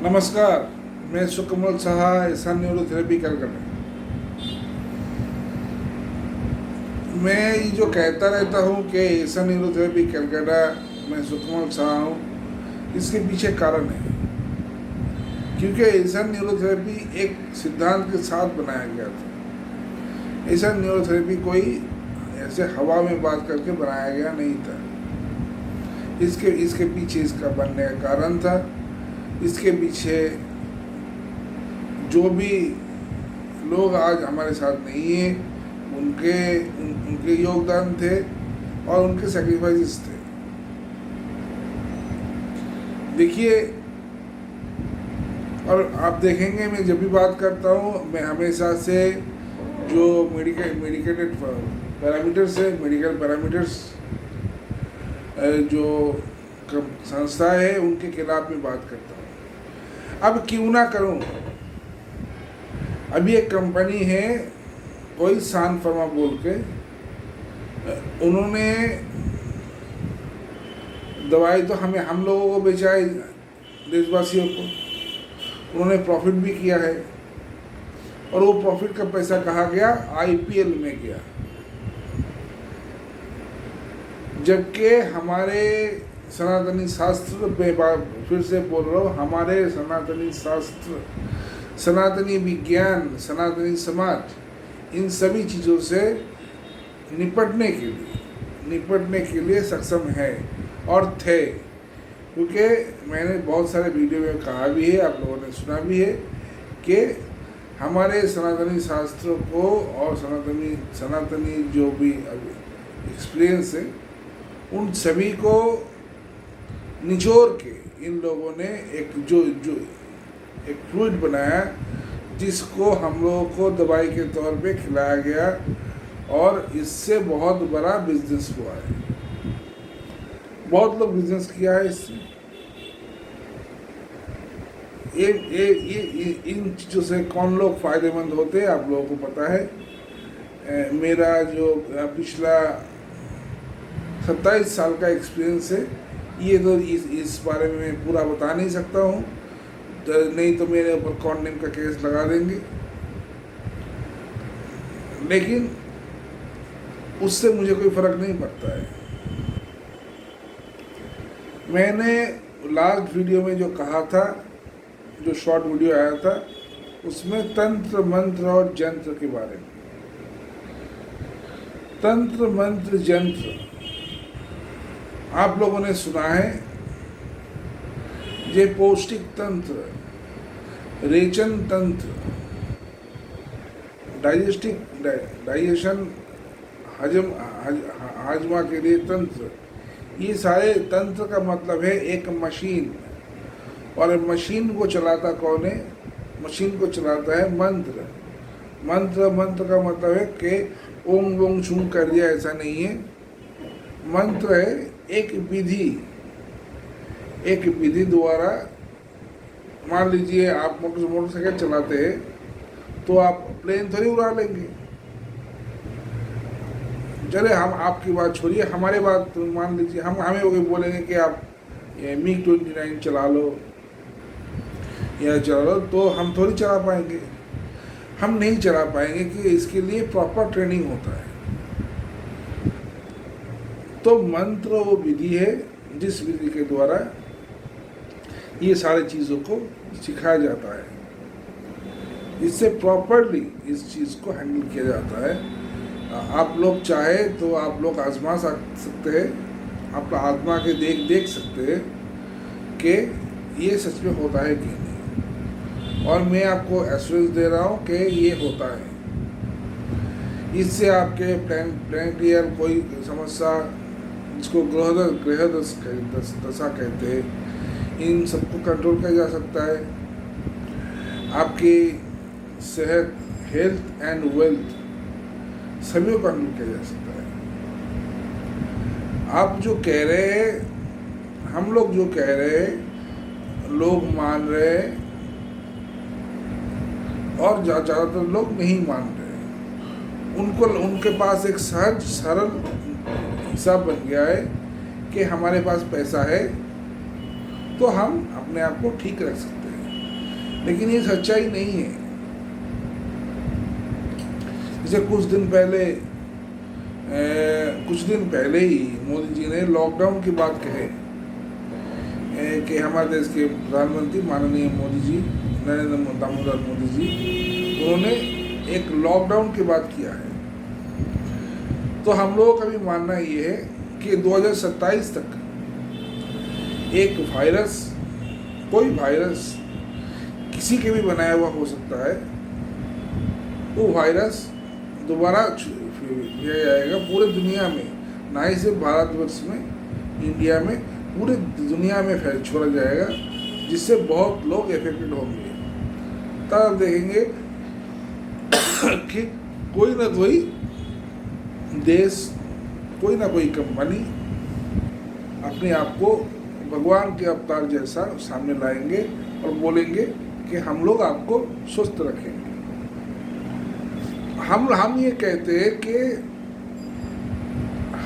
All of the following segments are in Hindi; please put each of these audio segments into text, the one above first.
नमस्कार, मैं सुकमल साहा, ईशान न्यूरोथेरेपी कलकत्ता। मैं ये जो कहता रहता हूँ कि ईशान न्यूरोथेरेपी कलकत्ता, मैं सुकमल साहा हूँ, इसके पीछे कारण है क्योंकि ईशान न्यूरोथेरेपी एक सिद्धांत के साथ बनाया गया था। ईशान न्यूरोथेरेपी कोई ऐसे हवा में बात करके बनाया गया नहीं था। इसके पीछे इसका बनने का कारण था। इसके पीछे जो भी लोग आज हमारे साथ नहीं हैं, उनके योगदान थे और उनके सैक्रिफाइसेस थे। देखिए, और आप देखेंगे मैं जब भी बात करता हूँ, मैं हमेशा से जो मेडिकेटेड पैरामीटर्स है, मेडिकल पैरामीटर्स जो संस्था है, उनके खिलाफ में बात करता हूँ। अब क्यों ना करूं। अभी एक कंपनी है कोई सान फार्मा बोल के, उन्होंने दवाई तो हम लोगों को बेचा है, देशवासियों को। उन्होंने प्रॉफिट भी किया है और वो प्रॉफिट का पैसा कहाँ गया? आईपीएल में गया। जबकि हमारे सनातनी शास्त्र में, फिर से बोल रहा हूँ, हमारे सनातनी शास्त्र, सनातनी विज्ञान, सनातनी समाज, इन सभी चीज़ों से निपटने के लिए सक्षम है और थे। क्योंकि मैंने बहुत सारे वीडियो में कहा भी है, आप लोगों ने सुना भी है कि हमारे सनातनी शास्त्रों को और सनातनी जो भी एक्सपीरियंस है, उन सभी को निचोड़ के इन लोगों ने एक फ्लूइड बनाया, जिसको हम लोगों को दवाई के तौर पे खिलाया गया और इससे बहुत बड़ा बिजनेस हुआ है। बहुत लोग बिजनेस किया है इससे। ये इन चीज़ों से कौन लोग फायदेमंद होते हैं, आप लोगों को पता है। मेरा जो पिछला 27 साल का एक्सपीरियंस है, ये तो इस बारे में मैं पूरा बता नहीं सकता हूँ, नहीं तो मेरे ऊपर कॉन्डेम का केस लगा देंगे। लेकिन उससे मुझे कोई फर्क नहीं पड़ता है। मैंने लास्ट वीडियो में जो कहा था, जो शॉर्ट वीडियो आया था, उसमें तंत्र मंत्र और जंत्र के बारे में। तंत्र मंत्र जंत्र आप लोगों ने सुना है। ये पौष्टिक तंत्र, रेचन तंत्र, डाइजेशन, हाजमा के लिए तंत्र, ये सारे तंत्र का मतलब है एक मशीन। और मशीन को चलाता कौन है? मशीन को चलाता है मंत्र। मंत्र का मतलब है कि ओम वोम छूम कर दिया, ऐसा नहीं है। मंत्र है एक विधि द्वारा। मान लीजिए आप मोटरसाइकिल चलाते हैं, तो आप प्लेन थोड़ी उड़ा लेंगे। चले, हम आपकी बात छोड़िए, हमारे बात मान लीजिए, हमें बोलेंगे कि आप MiG 29 चला लो या चला लो, तो हम थोड़ी चला पाएंगे। हम नहीं चला पाएंगे कि इसके लिए प्रॉपर ट्रेनिंग होता है। तो मंत्र वो विधि है जिस विधि के द्वारा ये सारी चीज़ों को सिखाया जाता है। इससे प्रॉपरली इस चीज़ को हैंडल किया जाता है। आप लोग चाहे तो आप लोग आजमा सकते हैं, अपना आत्मा के देख सकते हैं कि ये सच में होता है कि नहीं। और मैं आपको एश्योरेंस दे रहा हूँ कि ये होता है। इससे आपके प्लैनेटरी कोई समस्या, जिसको ग्रह दशा कहते हैं, इन सबको कंट्रोल किया जा सकता है। आपकी सेहत, हेल्थ एंड वेल्थ सभी को कंट्रोल किया जा सकता है। आप जो कह रहे हैं, हम लोग जो कह रहे हैं, लोग मान रहे हैं और ज़्यादातर लोग नहीं मान रहे। उनके पास एक सहज सरल हिसाब बन गया है कि हमारे पास पैसा है तो हम अपने आप को ठीक रख सकते हैं। लेकिन ये सच्चाई नहीं है। जैसे कुछ दिन पहले ही मोदी जी ने लॉकडाउन की बात कहे कि हमारे देश के प्रधानमंत्री माननीय मोदी जी, नरेंद्र दामोदर मोदी जी, उन्होंने एक लॉकडाउन की बात किया है। तो हम लोगों का भी मानना ये है कि 2027 तक एक वायरस, कोई वायरस किसी के भी बनाया हुआ हो सकता है, वो वायरस दोबारा लिया जाएगा पूरे दुनिया में, ना ही सिर्फ भारतवर्ष में, इंडिया में, पूरे दुनिया में छोड़ा जाएगा, जिससे बहुत लोग इफेक्टेड होंगे। तब देखेंगे कि कोई ना कोई देश, कोई ना कोई कंपनी अपने आप को भगवान के अवतार जैसा सामने लाएंगे और बोलेंगे कि हम लोग आपको स्वस्थ रखेंगे। हम ये कहते हैं कि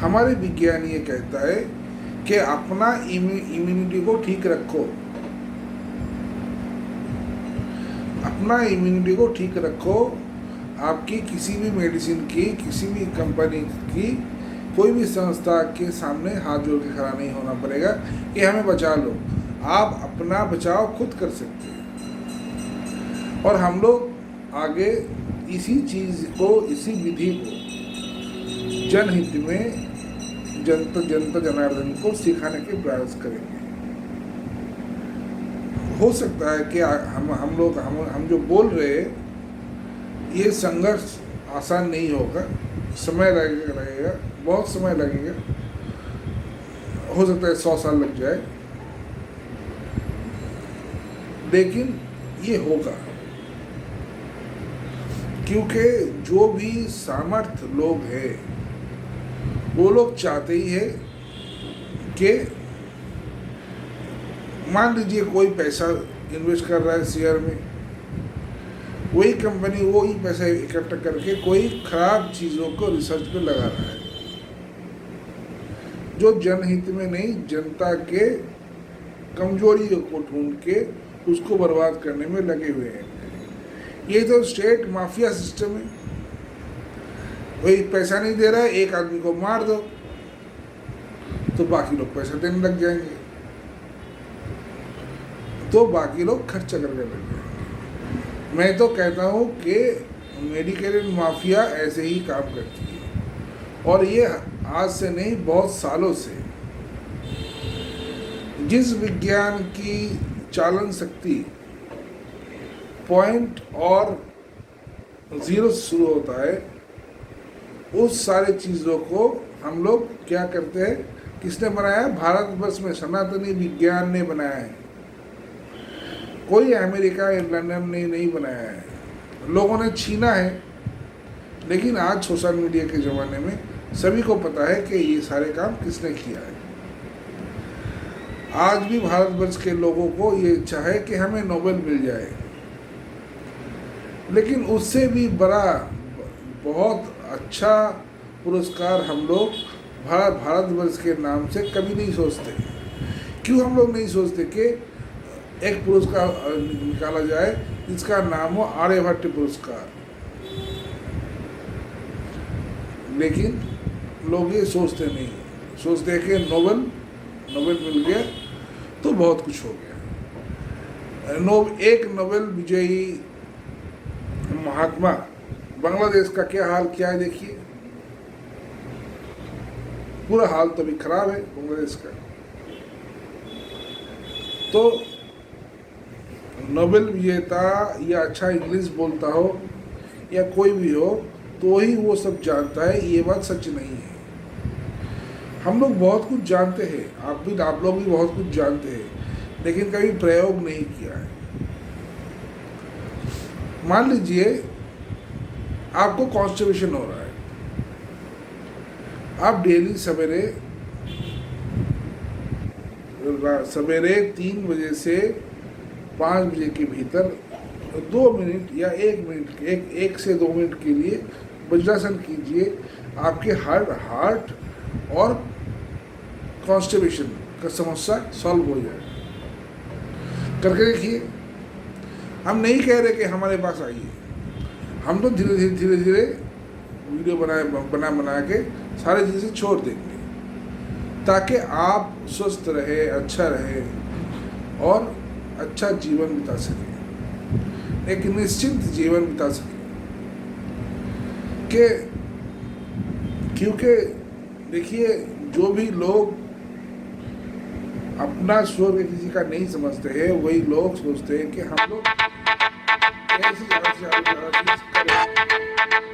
हमारे विज्ञान ये कहता है कि अपना इम्यूनिटी को ठीक रखो, अपना इम्यूनिटी को ठीक रखो। आपकी किसी भी मेडिसिन की, किसी भी कंपनी की, कोई भी संस्था के सामने हाथ जोड़ के खड़ा नहीं होना पड़ेगा कि हमें बचा लो। आप अपना बचाव खुद कर सकते हैं। और हम लोग आगे इसी चीज़ को, इसी विधि को जनहित में जनता जनार्दन को सिखाने के प्रयास करेंगे। हो सकता है कि हम जो बोल रहे हैं, ये संघर्ष आसान नहीं होगा, समय लगेगा, बहुत समय लगेगा, हो सकता है 100 साल लग जाए, लेकिन ये होगा। क्योंकि जो भी सामर्थ्य लोग हैं, वो लोग चाहते ही है कि मान लीजिए कोई पैसा इन्वेस्ट कर रहा है शेयर में, वही कंपनी वही पैसा इकट्ठा करके कोई खराब चीज़ों को रिसर्च पे लगा रहा है, जो जनहित में नहीं, जनता के कमजोरी को ढूंढ के उसको बर्बाद करने में लगे हुए हैं। ये तो स्टेट माफिया सिस्टम है। वही पैसा नहीं दे रहा है, एक आदमी को मार दो तो बाकी लोग पैसा देने लग जाएंगे, तो बाकी लोग खर्चा करने लग जाएंगे। मैं तो कहता हूँ कि मेडिकेल माफिया ऐसे ही काम करती है, और ये आज से नहीं, बहुत सालों से। जिस विज्ञान की चालन शक्ति पॉइंट और जीरो से शुरू होता है, उस सारे चीज़ों को हम लोग क्या करते हैं, किसने बनाया है? भारतवर्ष में सनातनी विज्ञान ने बनाया है। कोई अमेरिका या लंदन ने नहीं बनाया है, लोगों ने छीना है। लेकिन आज सोशल मीडिया के ज़माने में सभी को पता है कि ये सारे काम किसने किया है। आज भी भारतवर्ष के लोगों को ये इच्छा है कि हमें नोबेल मिल जाए, लेकिन उससे भी बड़ा, बहुत अच्छा पुरस्कार हम लोग भारतवर्ष के नाम से कभी नहीं सोचते। क्यों हम लोग नहीं सोचते कि एक पुरस्कार निकाला जाए जिसका नाम हो आर्यभट्ट पुरस्कार? लेकिन लोग ये सोचते नहीं, सोचते कि नोबेल मिल गया तो बहुत कुछ हो गया। एक नोबेल विजयी महात्मा, बांग्लादेश का क्या हाल किया है देखिए, पूरा हाल तो भी खराब है बांग्लादेश का। तो नोबेल विजेता या अच्छा इंग्लिश बोलता हो या कोई भी हो, तो ही वो सब जानता है, ये बात सच नहीं है। हम लोग बहुत कुछ जानते हैं, आप लोग भी बहुत कुछ जानते हैं, लेकिन कभी प्रयोग नहीं किया है। मान लीजिए आपको कॉन्स्टिपेशन हो रहा है, आप डेली सवेरे 3 बजे से 5 बजे के भीतर 2 मिनट या 1 मिनट, 1 से 2 मिनट के लिए वज्रासन कीजिए। आपके हार्ट और कॉन्स्टिपेशन का समस्या सॉल्व हो जाएगा। करके देखिए, हम नहीं कह रहे कि हमारे पास आइए, हम तो धीरे धीरे वीडियो बना के सारी चीज़ें छोड़ देंगे ताकि आप स्वस्थ रहे, अच्छा रहे और अच्छा जीवन बिता सके, एक निश्चिंत जीवन बिता सके। क्योंकि देखिए, जो भी लोग अपना स्वर्ग किसी का नहीं समझते हैं, वही लोग सोचते हैं कि हम लोग ऐसी